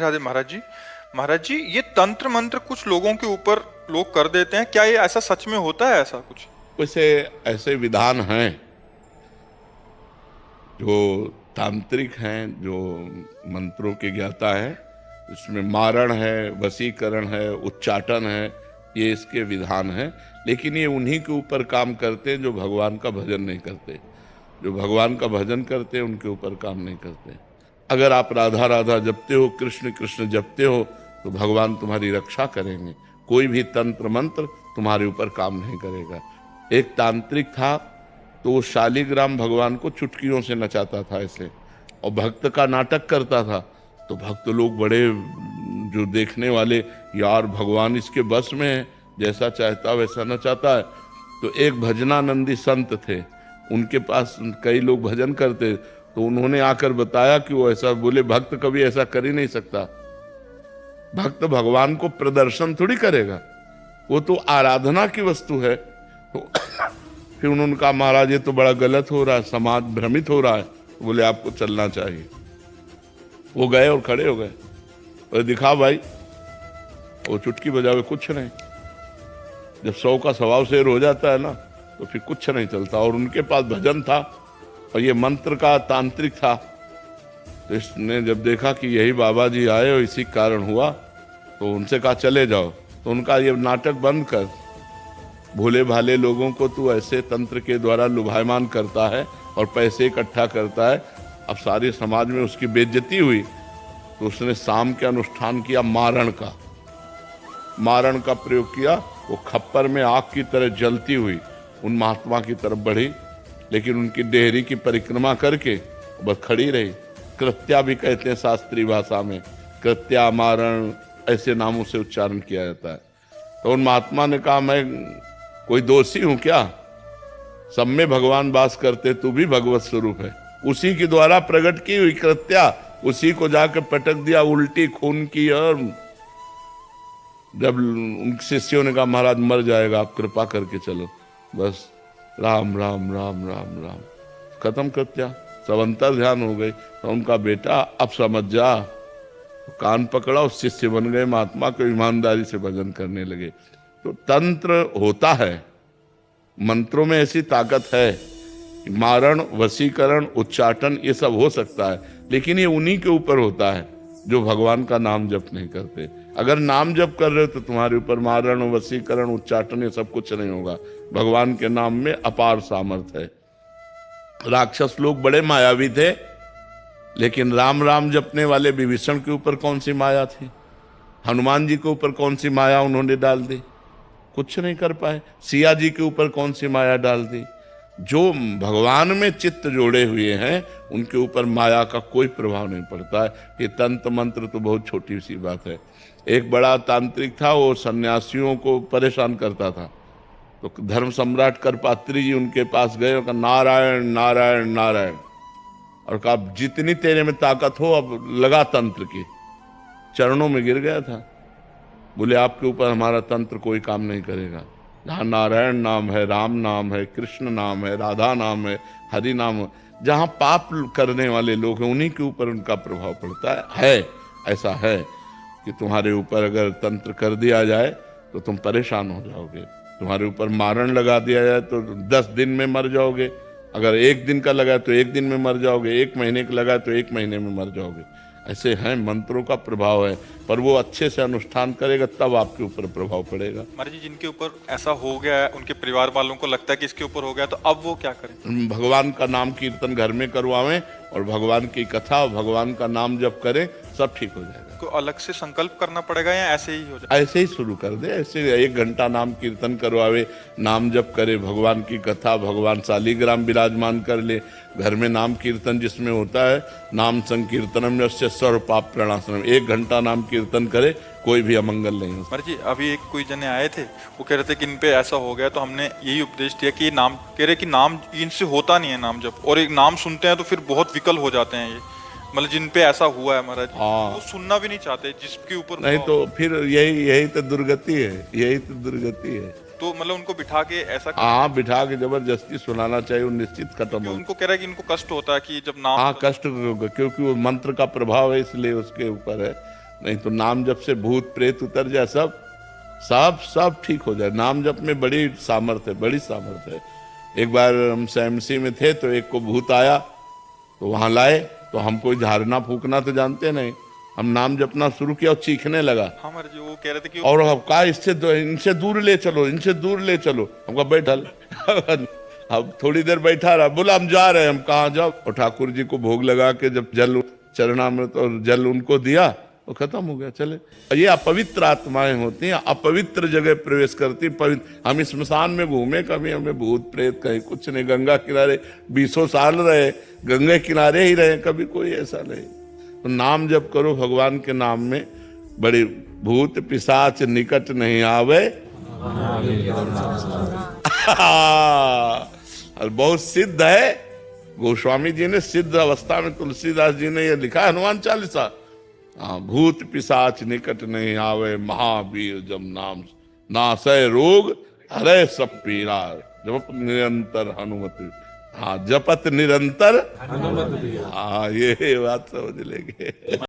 राधे महाराज जी ये तंत्र मंत्र कुछ लोगों के ऊपर लोग कर देते हैं, क्या ये ऐसा सच में होता है ऐसा कुछ? वैसे ऐसे विधान हैं जो तांत्रिक हैं, जो मंत्रों के ज्ञाता हैं। इसमें मारण है, वशीकरण है, उच्चाटन है, ये इसके विधान हैं। लेकिन ये उन्हीं के ऊपर काम करते हैं जो भगवान का भजन नहीं करते। जो भगवान का भजन करते हैं उनके ऊपर काम नहीं करते। अगर आप राधा राधा जपते हो, कृष्ण कृष्ण जपते हो, तो भगवान तुम्हारी रक्षा करेंगे। कोई भी तंत्र मंत्र तुम्हारे ऊपर काम नहीं करेगा। एक तांत्रिक था, तो वो शालिग्राम भगवान को चुटकियों से नचाता था ऐसे, और भक्त का नाटक करता था। तो भक्त लोग बड़े, जो देखने वाले, यार भगवान इसके बस में है, जैसा चाहता वैसा नचाता है। तो एक भजनानंदी संत थे, उनके पास कई लोग भजन करते, तो उन्होंने आकर बताया कि वो ऐसा बोले, भक्त कभी ऐसा कर ही नहीं सकता। भक्त भगवान को प्रदर्शन थोड़ी करेगा, वो तो आराधना की वस्तु है। तो फिर उन्होंने कहा, महाराज ये तो बड़ा गलत हो रहा है, समाज भ्रमित हो रहा है। तो बोले आपको चलना चाहिए। वो गए और खड़े हो गए और दिखा भाई, वो चुटकी बजावे कुछ नहीं। जब 100 का स्वभाव शेर हो जाता है ना, तो फिर कुछ नहीं चलता। और उनके पास भजन था और ये मंत्र का तांत्रिक था। तो इसने जब देखा कि यही बाबा जी आए और इसी कारण हुआ, तो उनसे कहा चले जाओ। तो उनका ये नाटक बंद कर, भोले भाले लोगों को तू ऐसे तंत्र के द्वारा लुभायमान करता है और पैसे इकट्ठा करता है। अब सारे समाज में उसकी बेइज्जती हुई, तो उसने शाम के अनुष्ठान किया मारण का। मारण का प्रयोग किया, वो खप्पर में आग की तरह जलती हुई उन महात्मा की तरफ बढ़ी, लेकिन उनकी डेहरी की परिक्रमा करके बस खड़ी रही। कृत्या भी कहते हैं शास्त्रीय भाषा में, कृत्या, मारण, ऐसे नामों से उच्चारण किया जाता है। तो उन महात्मा ने कहा, मैं कोई दोषी हूं क्या? सब में भगवान वास करते, तू भी भगवत स्वरूप है। उसी के द्वारा प्रकट की हुई कृत्या, उसी को जाकर पटक दिया उल्टी खून की। और जब उन शिष्यों ने कहा, महाराज मर जाएगा, आप कृपा करके चलो, बस राम राम राम राम राम, खत्म कृत्या। सब अंतर ध्यान हो गई। तो उनका बेटा, अब समझ जा, कान पकड़ा, उस शिष्य बन गए, महात्मा को ईमानदारी से भजन करने लगे। तो तंत्र होता है, मंत्रों में ऐसी ताकत है, मारण, वशीकरण, उच्चाटन, ये सब हो सकता है। लेकिन ये उन्हीं के ऊपर होता है जो भगवान का नाम जप नहीं करते। अगर नाम जप कर रहे हो तो तुम्हारे ऊपर मारण, वशीकरण, उच्चाटन, ये सब कुछ नहीं होगा। भगवान के नाम में अपार सामर्थ्य है। राक्षस लोग बड़े मायावी थे, लेकिन राम राम जपने वाले विभीषण के ऊपर कौन सी माया थी? हनुमान जी के ऊपर कौन सी माया उन्होंने डाल दी? कुछ नहीं कर पाए। सिया जी के ऊपर कौन सी माया डाल दी? जो भगवान में चित्त जोड़े हुए हैं, उनके ऊपर माया का कोई प्रभाव नहीं पड़ता है। ये तंत्र मंत्र तो बहुत छोटी सी बात है। एक बड़ा तांत्रिक था, वो सन्यासियों को परेशान करता था। तो धर्म सम्राट करपात्री जी उनके पास गए और कहा, नारायण नारायण नारायण, और कहा जितनी तेरे में ताकत हो अब लगा तंत्र की। चरणों में गिर गया था। बोले आपके ऊपर हमारा तंत्र कोई काम नहीं करेगा। जहाँ नारायण नाम है, राम नाम है, कृष्ण नाम है, राधा नाम है, हरि नाम है, जहाँ पाप करने वाले लोग हैं उन्हीं के ऊपर उनका प्रभाव पड़ता है। ऐसा है कि तुम्हारे ऊपर अगर तंत्र कर दिया जाए तो तुम परेशान हो जाओगे। तुम्हारे ऊपर मारण लगा दिया जाए तो 10 दिन में मर जाओगे। अगर 1 दिन का लगा तो 1 दिन में मर जाओगे, 1 महीने का लगा तो 1 महीने में मर जाओगे। ऐसे हैं, मंत्रों का प्रभाव है, पर वो अच्छे से अनुष्ठान करेगा तब आपके ऊपर प्रभाव पड़ेगा। महाराज जी, जिनके ऊपर ऐसा हो गया है, उनके परिवार वालों को लगता है कि इसके ऊपर हो गया, तो अब वो क्या करें? भगवान का नाम कीर्तन घर में करवावें और भगवान की कथा, भगवान का नाम जप करें, सब ठीक हो जाएगा। को अलग से संकल्प करना पड़ेगा या ऐसे ही हो जाए? ऐसे ही शुरू कर दे। ऐसे 1 घंटा नाम कीर्तन करवावे, नाम जप करे, भगवान की कथा, भगवान शालिग्राम विराजमान कर ले। घर में नाम कीर्तन जिसमें होता है, नाम संकीर्तनम यस्य सर्व पाप प्रणाशनम, 1 घंटा नाम कीर्तन करे, कोई भी अमंगल नहीं हो। महाराज जी, अभी एक कोई जने आए थे, वो कह रहे थे कि इन पे ऐसा हो गया, तो हमने यही उपदेश दिया कि नाम, कह रहे कि नाम इनसे होता नहीं है नाम जब, और एक नाम सुनते हैं तो फिर बहुत विकल हो जाते हैं ये, मतलब जिन पे ऐसा हुआ है महाराज, वो सुनना भी नहीं चाहते जिसके ऊपर नहीं, तो फिर यही तो दुर्गति है, यही तो दुर्गति है। तो मतलब उनको बिठा के ऐसा, हाँ, बिठा के जबरदस्ती सुनाना चाहिए, वो निश्चित खत्म हो। उनको कह रहा है कि इनको कष्ट होता है कि जब नाम, हाँ, कष्ट होगा, क्योंकि वो मंत्र का प्रभाव है, इसलिए उसके ऊपर है। नहीं तो नाम जप से भूत प्रेत उतर जाए, सब सब सब ठीक हो जाए। नाम जप में बड़ी सामर्थ्य है, बड़ी सामर्थ्य है। एक बार हम एमसी में थे तो एक को भूत आया, तो वहां लाए, तो हम कोई झाड़ना फूकना तो जानते नहीं, हम नाम जपना शुरू किया और चीखने लगा। हाँ महाराज जी, वो कह रहे थे कि और अब कहा इनसे दूर ले चलो, इनसे दूर ले चलो। हमको बैठल अब थोड़ी देर बैठा रहा, बोला हम जा रहे हैं। हम कहाँ जाओ? और ठाकुर जी को भोग लगा के जब जल चरणामृत और जल उनको दिया तो खत्म हो गया, चले। ये अपवित्र आत्माएं होती हैं, अपवित्र जगह प्रवेश करती। पवित्र हम स्मशान में घूमे, कभी हमें भूत प्रेत कहीं कुछ नहीं। गंगा किनारे 20 साल रहे, गंगे किनारे ही रहे, कभी कोई ऐसा नहीं। तो नाम जप करो भगवान के नाम में, बड़ी भूत पिशाच निकट नहीं आवे। और बहुत सिद्ध है, गोस्वामी जी ने सिद्ध अवस्था में, तुलसीदास जी ने यह लिखा, हनुमान चालीसा। हाँ, भूत पिशाच निकट नहीं आवे, महावीर जब नाम नासय रोग, हरे सब पीरा, जप निरंतर हनुमत। हाँ, जपत निरंतर हनुमत। हाँ, ये बात समझ लेंगे।